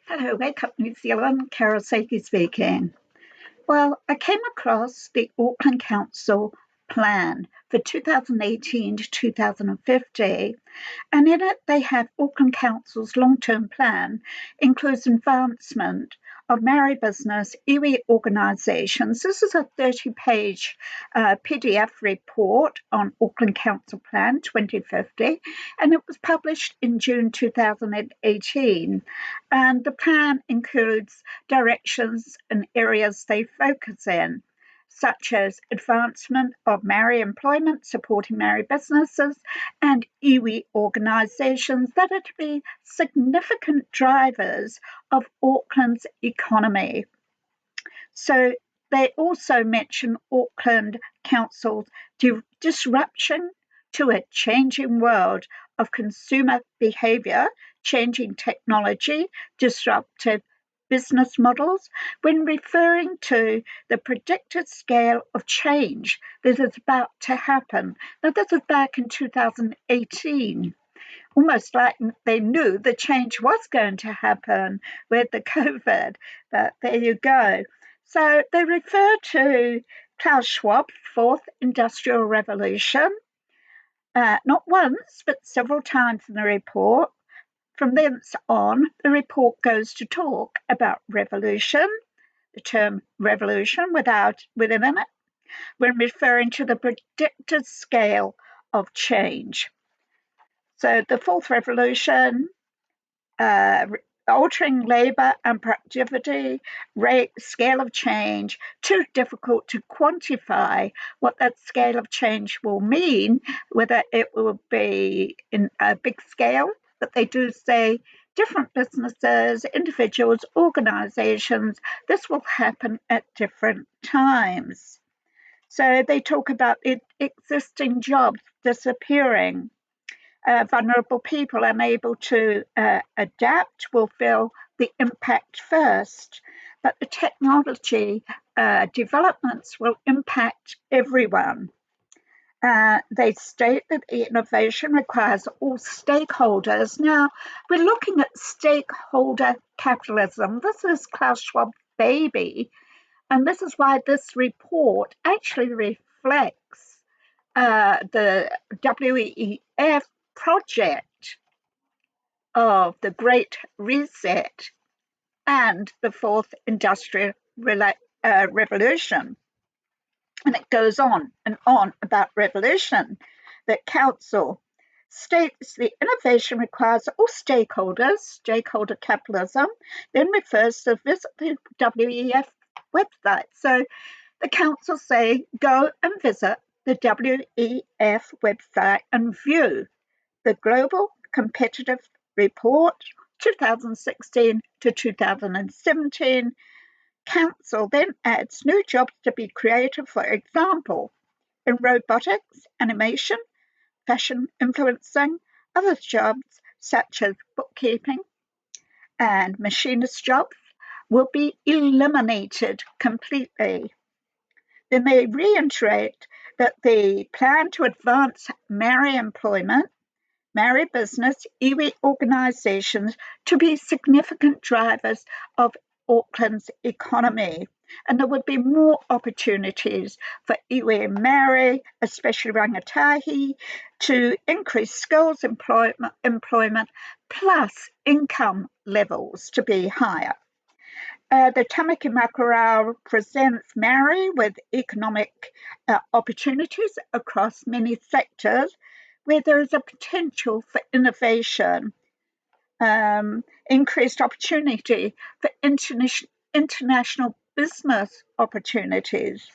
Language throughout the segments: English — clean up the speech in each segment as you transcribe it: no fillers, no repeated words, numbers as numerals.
Hello, Wake Up New Zealand, Carol Sakey speaking. Well, I came across the Auckland Council plan for 2018 to 2050, and in it they have Auckland Council's long-term plan includes advancement of Maori business, iwi organisations. This is a 30-page PDF report on Auckland Council Plan 2050, and it was published in June 2018. And the plan includes directions and areas they focus in, such as advancement of Maori employment, supporting Maori businesses, and iwi organisations that are to be significant drivers of Auckland's economy. So they also mention Auckland Council's disruption to a changing world of consumer behaviour, changing technology, disruptive business models when referring to the predicted scale of change that is about to happen. Now, this is back in 2018, almost like they knew the change was going to happen with the COVID, but there you go. So they refer to Klaus Schwab's fourth industrial revolution, not once, but several times in the report. From thence on, the report goes to talk about revolution, the term revolution within it, when referring to the predicted scale of change. So the fourth revolution, altering labour and productivity, rate, scale of change, too difficult to quantify what that scale of change will mean, whether it will be in a big scale, but they do say different businesses, individuals, organisations, this will happen at different times. So they talk about existing jobs disappearing. Vulnerable people unable to adapt will feel the impact first, but the technology developments will impact everyone. They state that innovation requires all stakeholders. Now, we're looking at stakeholder capitalism. This is Klaus Schwab's baby, and this is why this report actually reflects the WEF project of the Great Reset and the Fourth Industrial Revolution. And it goes on and on about revolution. The Council states the innovation requires all stakeholders, stakeholder capitalism, then refers to visit the WEF website. So the Council say, go and visit the WEF website and view the Global Competitive Report 2016 to 2017. Council then adds new jobs to be created, for example, in robotics, animation, fashion influencing, other jobs such as bookkeeping and machinist jobs will be eliminated completely. Then they reiterate that the plan to advance Maori employment, Maori business, iwi organisations to be significant drivers of Auckland's economy. And there would be more opportunities for iwi and Maori, especially rangatahi, to increase skills employment plus income levels to be higher. The Tamaki Makarau presents Maori with economic opportunities across many sectors where there is a potential for innovation, increased opportunity for international business opportunities,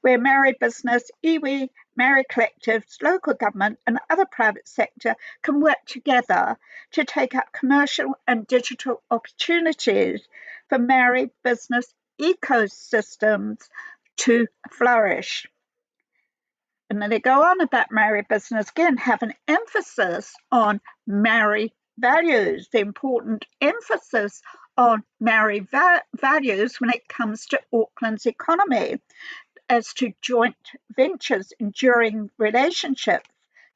where Maori business, iwi, Maori Collectives, local government and other private sector can work together to take up commercial and digital opportunities for Maori business ecosystems to flourish. And then they go on about Maori business again, have an emphasis on Maori values, the important emphasis on Maori values when it comes to Auckland's economy, as to joint ventures, enduring relationships,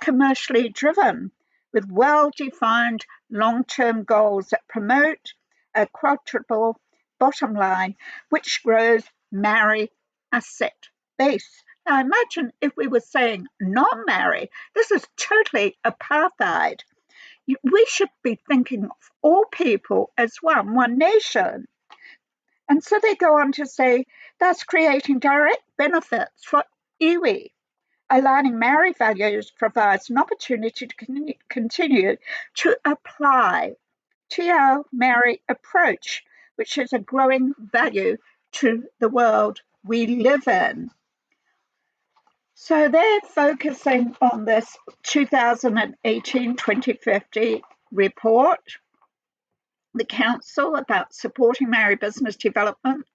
commercially driven, with well-defined long-term goals that promote a quadruple bottom line, which grows Maori asset base. Now imagine if we were saying non-Maori. This is totally apartheid. We should be thinking of all people as one nation. And so they go on to say, thus creating direct benefits for iwi. Aligning Maori values provides an opportunity to continue to apply Te Ao Maori approach, which is a growing value to the world we live in. So they're focusing on this 2018-2050 report, the council, about supporting Maori business development,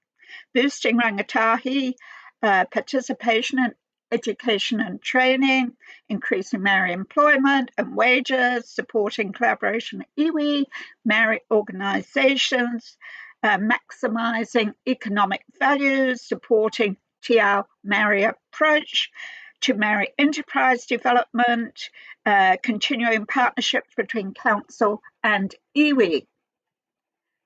boosting rangatahi participation in education and training, increasing Maori employment and wages, supporting collaboration iwi, Maori organisations, maximising economic values, supporting Te Ao Maori approach to Maori enterprise development, continuing partnerships between council and iwi.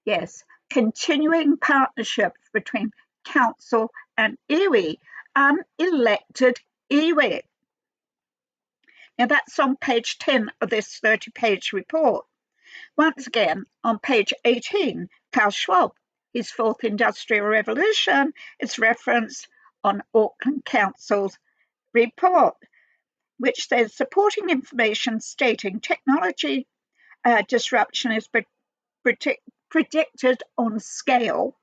Yes, continuing partnerships between council and iwi, unelected iwi. Now that's on page 10 of this 30-page report. Once again, on page 18, Klaus Schwab, his fourth industrial revolution, is referenced on Auckland Council's report, which says supporting information stating technology disruption is predicted on scale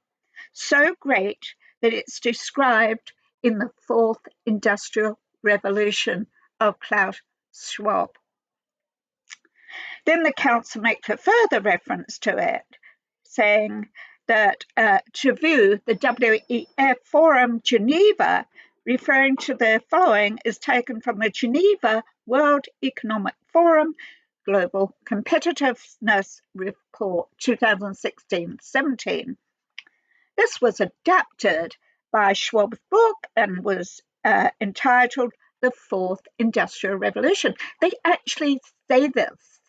so great that it's described in the fourth industrial revolution of Klaus Schwab. Then the council makes a further reference to it, saying that to view the WEF Forum Geneva, referring to the following, is taken from the Geneva World Economic Forum Global Competitiveness Report 2016-17. This was adapted by Schwab's book and was entitled The Fourth Industrial Revolution. They actually say this.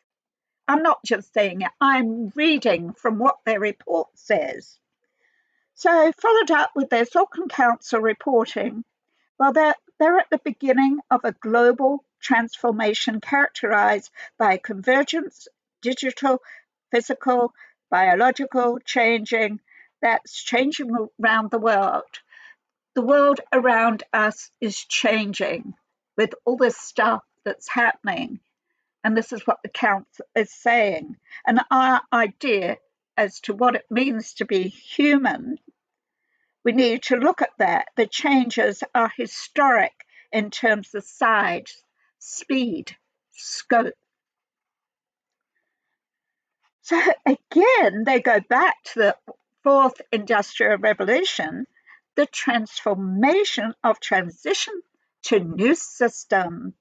I'm not just saying it, I'm reading from what their report says. So, followed up with this Auckland Council reporting, well, they're at the beginning of a global transformation characterized by convergence, digital, physical, biological changing, that's changing around the world. The world around us is changing with all this stuff that's happening. And this is what the council is saying. And our idea as to what it means to be human, we need to look at that. The changes are historic in terms of size, speed, scope. So again, they go back to the fourth industrial revolution, the transformation of transition to new system,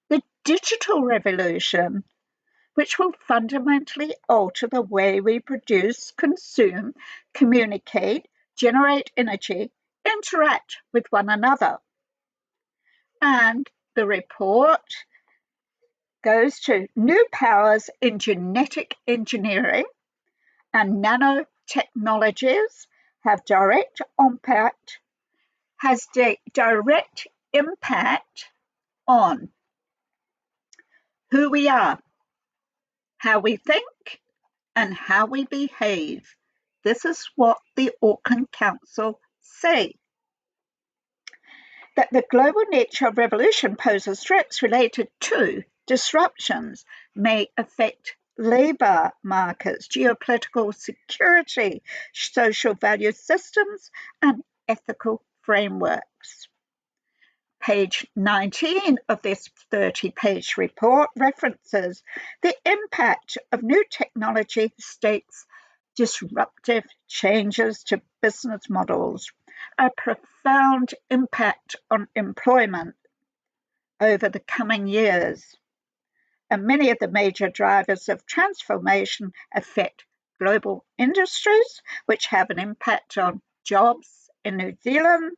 the digital revolution, which will fundamentally alter the way we produce, consume, communicate, generate energy, interact with one another. And the report goes to new powers in genetic engineering and nanotechnologies have direct impact on who we are, how we think, and how we behave. This is what the Auckland Council say. That the global nature of revolution poses threats related to disruptions may affect labour markets, geopolitical security, social value systems, and ethical frameworks. Page 19 of this 30-page report references the impact of new technology states disruptive changes to business models, a profound impact on employment over the coming years. And many of the major drivers of transformation affect global industries, which have an impact on jobs in New Zealand,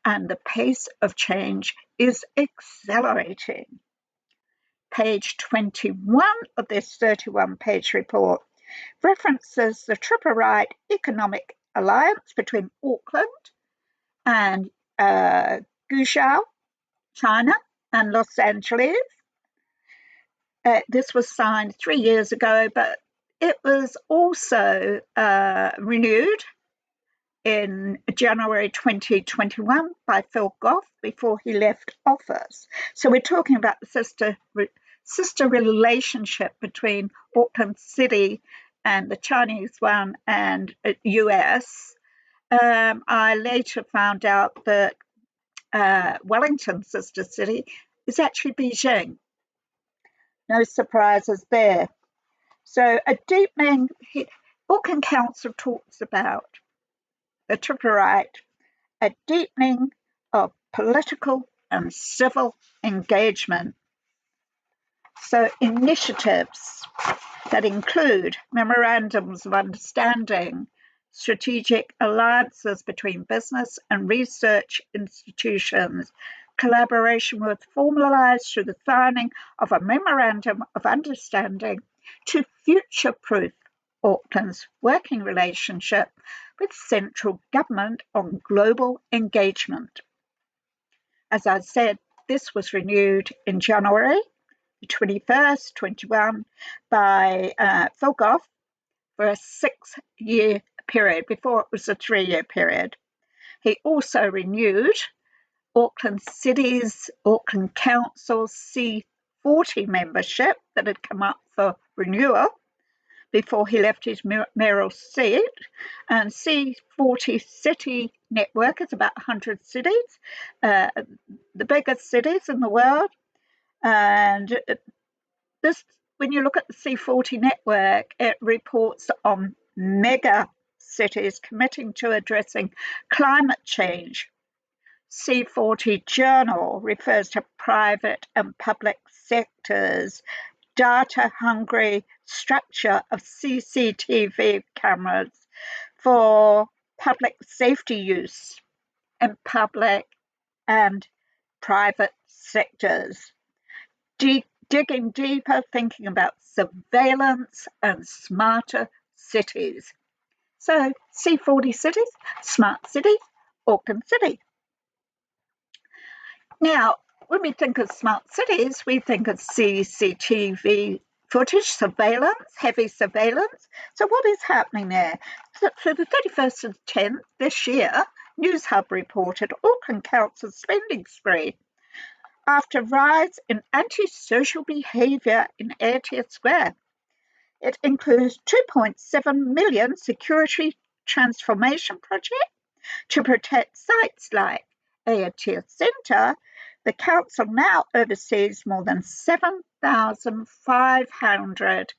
and the pace of change is accelerating. Page 21 of this 31-page report references the tripartite economic alliance between Auckland and Guizhou, China, and Los Angeles. This was signed 3 years ago, but it was also renewed in January 2021 by Phil Goff before he left office. So we're talking about the sister relationship between Auckland City and the Chinese one and US. I later found out that Wellington's sister city is actually Beijing. No surprises there. So a deepening, Auckland Council talks about the tripartite, a deepening of political and civil engagement. So initiatives that include memorandums of understanding, strategic alliances between business and research institutions, collaboration was formalised through the signing of a memorandum of understanding to future-proof Auckland's working relationship with central government on global engagement. As I said, this was renewed in January 21st, 21 by Phil Goff for a 6-year period. Before it was a 3-year period. He also renewed Auckland City's Auckland Council C40 membership that had come up for renewal before he left his mayoral seat. And C40 city network is about 100 cities, the biggest cities in the world. And this, when you look at the C40 network, it reports on mega cities committing to addressing climate change. C40 Journal refers to private and public sectors' data-hungry structure of CCTV cameras for public safety use in public and private sectors. Digging deeper, thinking about surveillance and smarter cities. So C40 cities, smart cities, Auckland City. Now, when we think of smart cities, we think of CCTV footage, surveillance, heavy surveillance. So what is happening there? So for the 31st of the 10th this year, News Hub reported Auckland Council's spending spree after rise in antisocial behaviour in Aotea Square. It includes $2.7 million security transformation project to protect sites like Aotea Centre. The council now oversees more than 7,500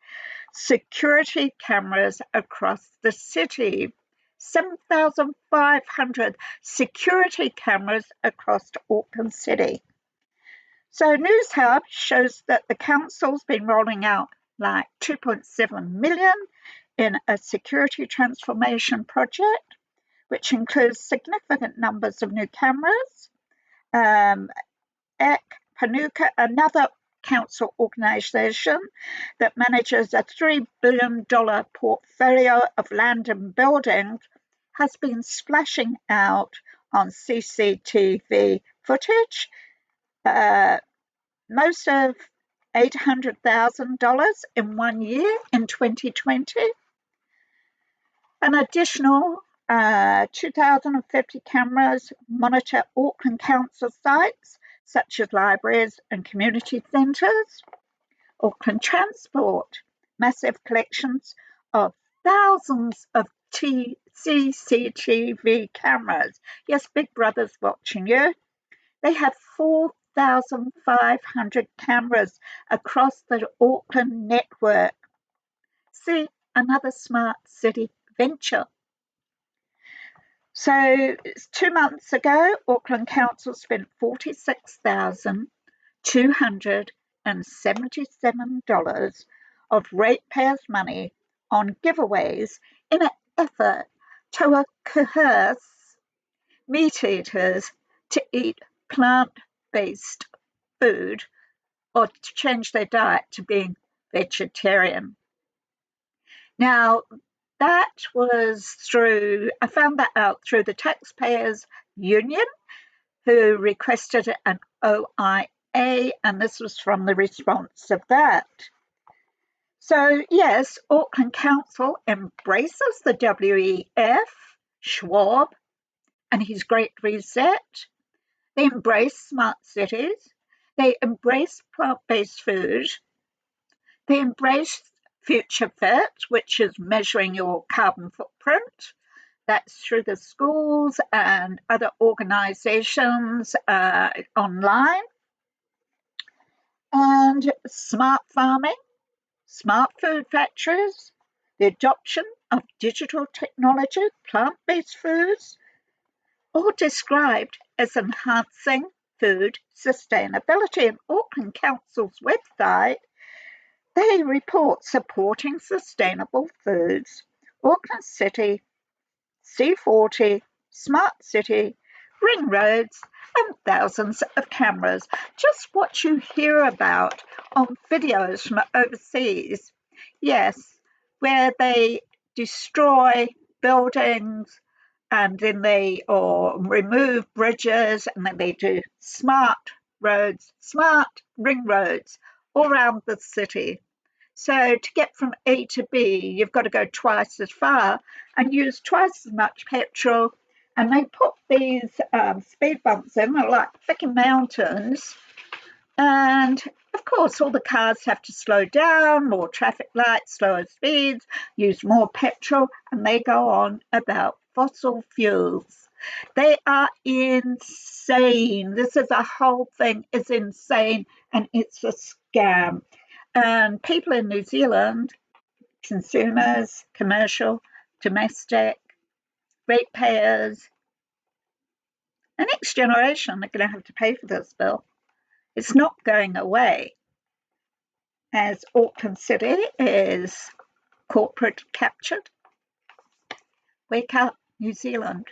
security cameras across the city. 7,500 security cameras across Auckland City. So News Hub shows that the council's been rolling out like 2.7 million in a security transformation project, which includes significant numbers of new cameras. Panuka, another council organisation that manages a $3 billion portfolio of land and buildings, has been splashing out on CCTV footage. Most of $800,000 in 1 year in 2020. An additional 2,050 cameras monitor Auckland Council sites such as libraries and community centres. Auckland Transport, massive collections of thousands of CCTV cameras. Yes, Big Brother's watching you. They have 4,500 cameras across the Auckland network. See, another smart city venture. So 2 months ago, Auckland Council spent $46,277 of ratepayers' money on giveaways in an effort to coerce meat eaters to eat plant-based food or to change their diet to being vegetarian. Now, that was I found that out through the Taxpayers Union, who requested an OIA, and this was from the response of that. So, yes, Auckland Council embraces the WEF, Schwab, and his Great Reset. They embrace smart cities. They embrace plant-based food. They embrace Future Fit, which is measuring your carbon footprint. That's through the schools and other organisations online. And smart farming, smart food factories, the adoption of digital technology, plant-based foods, all described as enhancing food sustainability. And Auckland Council's website, they report supporting sustainable foods, Auckland City, C40, Smart City, ring roads, and thousands of cameras. Just what you hear about on videos from overseas. Yes, where they destroy buildings and then or remove bridges, and then they do smart roads, smart ring roads all around the city. So to get from A to B, you've got to go twice as far and use twice as much petrol. And they put these speed bumps in, they're like freaking mountains. And of course, all the cars have to slow down, more traffic lights, slower speeds, use more petrol, and they go on about fossil fuels. They are insane. The whole thing is insane, and it's a scam. And people in New Zealand, consumers, commercial, domestic, ratepayers, the next generation are going to have to pay for this bill. It's not going away, as Auckland City is corporate captured. Wake up, New Zealand.